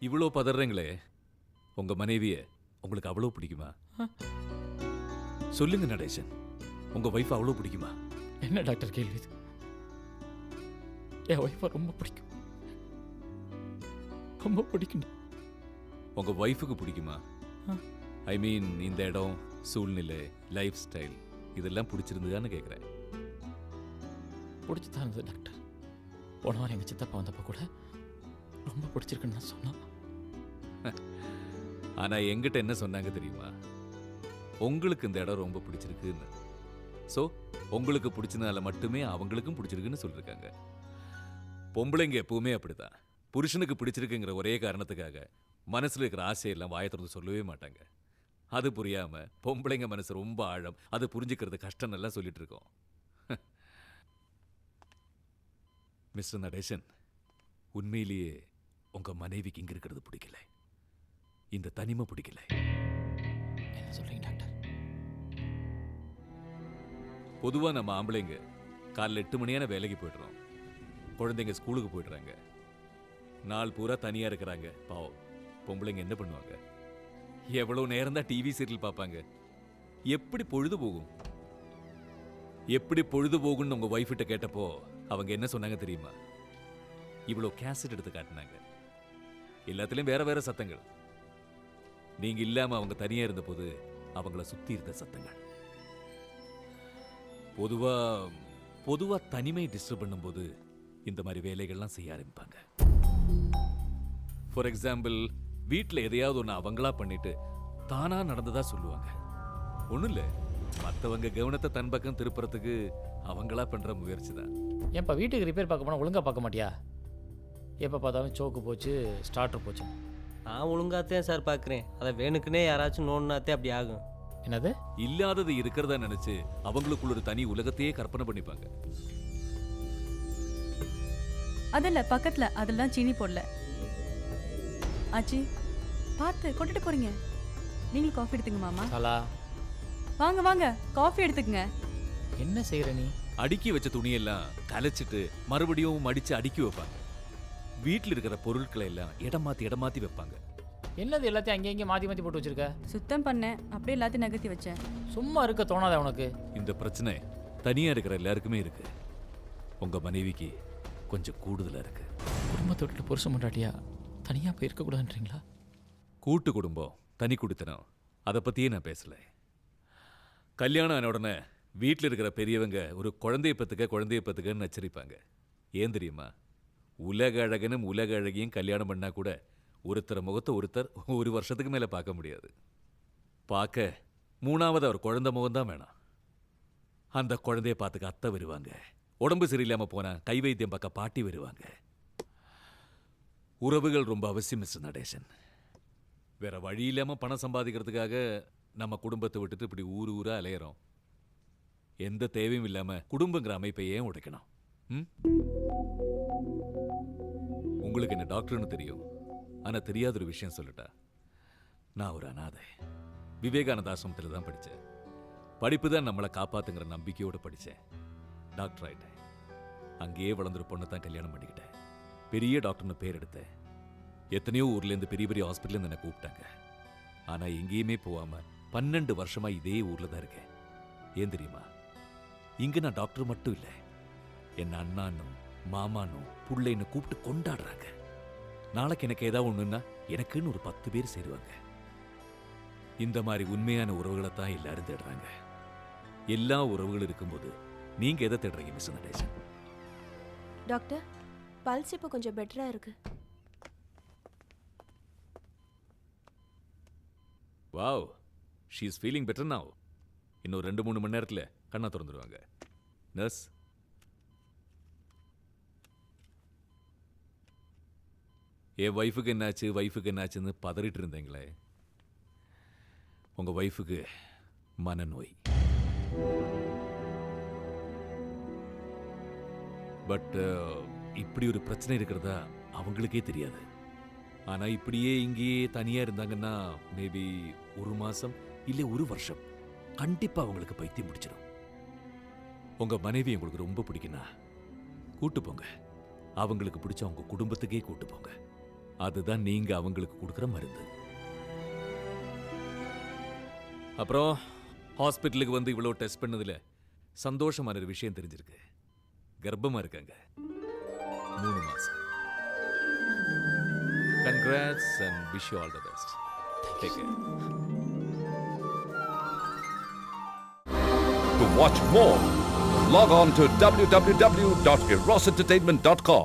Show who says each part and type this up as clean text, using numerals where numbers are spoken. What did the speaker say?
Speaker 1: இவ்வளோ பதறீங்களே, உங்க மனைவிய உங்களுக்கு அவ்வளோ பிடிக்குமா? சொல்லுங்க நடேசன், உங்க வைஃப் அவ்வளோ பிடிக்குமா?
Speaker 2: என்ன டாக்டர் கேள்வி இது? என் ஒய்ஃபை ரொம்ப பிடிக்கும், ரொம்ப பிடிக்கும்.
Speaker 1: உங்க வைஃபுக்கு பிடிக்குமா? ஐ மீன், இந்த இடம், சூழ்நிலை, லைஃப் ஸ்டைல் இதெல்லாம் பிடிச்சிருந்ததான்னு கேட்குறேன்.
Speaker 2: பிடிச்சி தான் இருந்தது டாக்டர். போன வாரம் எங்கள் சித்தப்பா வந்தப்போ கூட ரொம்ப பிடிச்சிருக்குன்னு நான் சொன்னான்.
Speaker 1: ஆனா எங்கிட்ட என்ன சொன்னாங்க தெரியுமா? உங்களுக்கு இந்த இடம் ரொம்ப பிடிச்சிருக்குன்னு. ஸோ உங்களுக்கு பிடிச்சதுனால மட்டுமே அவங்களுக்கும் பிடிச்சிருக்குன்னு சொல்லியிருக்காங்க. பொம்பளைங்க எப்பவுமே அப்படிதான். புருஷனுக்கு பிடிச்சிருக்குங்கிற ஒரே காரணத்துக்காக மனசுல இருக்கிற ஆசையெல்லாம் வாயை திறந்து சொல்லவே மாட்டாங்க. அது புரியாம பொம்பளைங்க மனசு ரொம்ப ஆழம், அது புரிஞ்சுக்கிறது கஷ்டம் எல்லாம் சொல்லிட்டு இருக்கோம். மிஸ்டர் நடேசன், உண்மையிலேயே உங்க மனைவிக்கு இங்க இருக்கிறது பிடிக்கல, இந்த தனிமை பிடிக்கல.
Speaker 2: என்ன சொல்றீங்க டாக்டர்?
Speaker 1: பொதுவா நம்ம ஆம்பளைங்க காலைல 8 மணியான வேலைக்கு போயிடுறோம், குழந்தைங்க ஸ்கூலுக்கு போயிடுறாங்க, நாள் பூரா தனியா இருக்கிறாங்க. பாவம் பொம்பளைங்க என்ன பண்ணுவாங்க? எவ்வளவு நேரம் தான் டிவி சீரியல் பார்ப்பாங்க? எப்படி பொழுது போகும்? எப்படி பொழுது போகும்னு உங்க வைஃப் கிட்ட கேட்டப்போ அவங்க என்ன சொன்னாங்க தெரியுமா? இவ்வளோ கேசட் எடுத்து காட்டினாங்க, எல்லாத்துலயும் வேற வேற சத்தங்கள். நீங்க இல்லாம அவங்க தனியா இருந்த போது அவங்கள சுத்தி இருந்த சத்தங்கள். பொதுவா தனிமை டிஸ்டர்ப் பண்ணும்போது இந்த மாதிரி வேலைகள்லாம் செய்ய ஆரம்பிப்பாங்க. ஃபார் எக்ஸாம்பிள், வீட்டில் எதையாவது ஒன்று அவங்களா பண்ணிட்டு தானா நடந்ததா சொல்லுவாங்க. ஒன்றும் இல்லை, மற்றவங்க கவனத்தை தன் பக்கம் திருப்புறதுக்கு அவங்களா பண்ற முயற்சி தான்.
Speaker 2: ஏன்ப்பா வீட்டுக்கு ரிப்பேர் பார்க்க போனால் ஒழுங்காக பார்க்க மாட்டியா? எப்போ பார்த்தாலும் சோக்கு போச்சு, ஸ்டார்டர் போச்சு.
Speaker 3: நான் ஒழுங்காத்தான் சார் பார்க்குறேன். அதை வேணுக்குன்னே யாராச்சும் நோண்டாத்தே அப்படி ஆகும்.
Speaker 2: என்னது?
Speaker 1: இல்லாதது இருக்கிறதா நினைச்சு அவங்களுக்குள்ள ஒரு தனி உலகத்தையே கற்பனை பண்ணிப்பாங்க.
Speaker 4: அதில்ல பக்கத்துல அதெல்லாம் சீனி போடல. ஆச்சி பார்த்து கொண்டுட்டு போறீங்க. நீங்களும் காஃபி எடுத்துங்க மாமா.
Speaker 2: சாலா,
Speaker 4: வாங்க வாங்க காஃபி எடுத்துக்கங்க.
Speaker 2: என்ன செய்கிற நீ?
Speaker 1: அடுக்கி வச்ச துணியெல்லாம் கலைச்சிட்டு மறுபடியும் மடிச்சு அடுக்கி வைப்பாங்க. வீட்டில் இருக்கிற பொருட்களை எல்லாம் இடம் மாத்தி வைப்பாங்க.
Speaker 2: என்னது எல்லாத்தையும் அங்கே இங்கே மாற்றி மாற்றி போட்டு வச்சிருக்க?
Speaker 4: சுத்தம் பண்ணேன், அப்படியே எல்லாத்தையும் நகர்த்தி வச்சேன்.
Speaker 2: சும்மா இருக்க தோணாத உனக்கு?
Speaker 1: இந்த பிரச்சனை தனியா இருக்கிற எல்லாருக்குமே இருக்கு. உங்க மனைவிக்கு கொஞ்சம் கூடுதலா இருக்கு.
Speaker 2: குடும்பத்தை விட்டுட்டு புருஷன் முன்னாடியா தனியாக போய் இருக்கக்கூடாதுன்றீங்களா?
Speaker 1: கூட்டு குடும்பம், தனி குடித்தனம், அதை பத்தியே நான் பேசல. கல்யாணம் ஆன உடனே வீட்டில் இருக்கிற பெரியவங்க ஒரு குழந்தைய பத்துக்கன்னு நச்சரிப்பாங்க. ஏன் தெரியுமா? உலக அழகனும் உலக அழகியும் கல்யாணம் பண்ணா கூட ஒருத்தர் முகத்தை ஒருத்தர் 1 வருஷத்துக்கு மேல பார்க்க முடியாது. பார்க்க 3வது ஒரு குழந்தை முகம் தான் வேணும். அந்த குழந்தைய பார்த்துக்க அத்தை வருவாங்க. உடம்பு சரியில்லாம போனா கை வைத்தியம் பார்க்க பாட்டி வருவாங்க. உறவுகள் ரொம்ப அவசியம் மிஸ்டர் நடேசன். வேற வழி இல்லாம பணம் சம்பாதிக்கிறதுக்காக நம்ம குடும்பத்தை விட்டுட்டு இப்படி ஊரா அலையிறோம். எந்த தேவையும் இல்லாம குடும்பங்கிற அமைப்பை ஏன் உடைக்கணும்? உங்களுக்கு என்ன டாக்டர்னு தெரியும், ஆனா தெரியாத ஒரு விஷயம் சொல்லட்டா? நான் ஒரு அனாதை. விவேகானந்த ஆசிரமத்தில் தான் படித்தேன். படிப்பு தான் நம்மளை காப்பாத்துங்கிற நம்பிக்கையோடு படித்தேன். டாக்டர் ஆயிட்டேன். அங்கேயே வளர்ந்துரு பொண்ணை தான் கல்யாணம் பண்ணிக்கிட்டேன். பெரிய டாக்டர்னு பேர் எடுத்தேன். எத்தனையோ ஊர்லேருந்து பெரிய பெரிய ஹாஸ்பிட்டலேருந்து என்னை கூப்பிட்டாங்க. ஆனால் எங்கேயுமே போகாம 12 வருஷமா இதே ஊரில் தான் இருக்கேன். ஏன் தெரியுமா? இங்கே நான் டாக்டர் மட்டும் இல்லை, என் அண்ணானும் மாமானும் புள்ளைன்னு கூப்பிட்டு கொண்டாடுறாங்க. நாளைக்கு எனக்கு ஏதாவது ஒண்ணுன்னா எனக்குன்னு ஒரு 10 பேர் சேருவாங்க. இந்த மாதிரி உண்மையான உறவுகளை தான் எல்லாரும் தேடுறாங்க. எல்லா உறவுகளும் இருக்கும்போது நீங்க எதை தேடுறீங்க மிஸ் நடேசன்?
Speaker 5: டாக்டர், பல்ஸ் இப்போ கொஞ்சம் பெட்டரா இருக்கு.
Speaker 1: Wow, she is feeling better now. இன்னும் 2-3 மணி நேரத்தில் கண்ணா திறந்துடுவாங்க. நர்ஸ், என் வைஃபுக்கு என்னாச்சுன்னு பதறிட்டு இருந்தீங்களே, உங்க வைஃபுக்கு மனநோய். பட் இப்படி ஒரு பிரச்சனை இருக்கிறதா அவங்களுக்கே தெரியாது. ஆனா இப்படியே இங்கேயே தனியா இருந்தாங்கன்னா மேபி 1 மாசம் இல்லை 1 வருஷம் கண்டிப்பா அவங்களுக்கு பைத்தியம் பிடிச்சிடும். உங்க மனைவி உங்களுக்கு ரொம்ப பிடிக்குன்னா கூட்டு போங்க. அவங்களுக்கு பிடிச்ச உங்க குடும்பத்துக்கே கூட்டு போங்க. அதுதான் நீங்க அவங்களுக்கு கொடுக்குற மருந்து. அப்புறம் ஹாஸ்பிட்டலுக்கு வந்து இவ்வளோ டெஸ்ட் பண்ணதுல சந்தோஷமான ஒரு விஷயம் தெரிஞ்சிருக்கு. கர்ப்பமா இருக்காங்க. 3 மாசம். Congrats and wish you all the best. Take care.
Speaker 6: To watch more, log on to www.erosentertainment.com.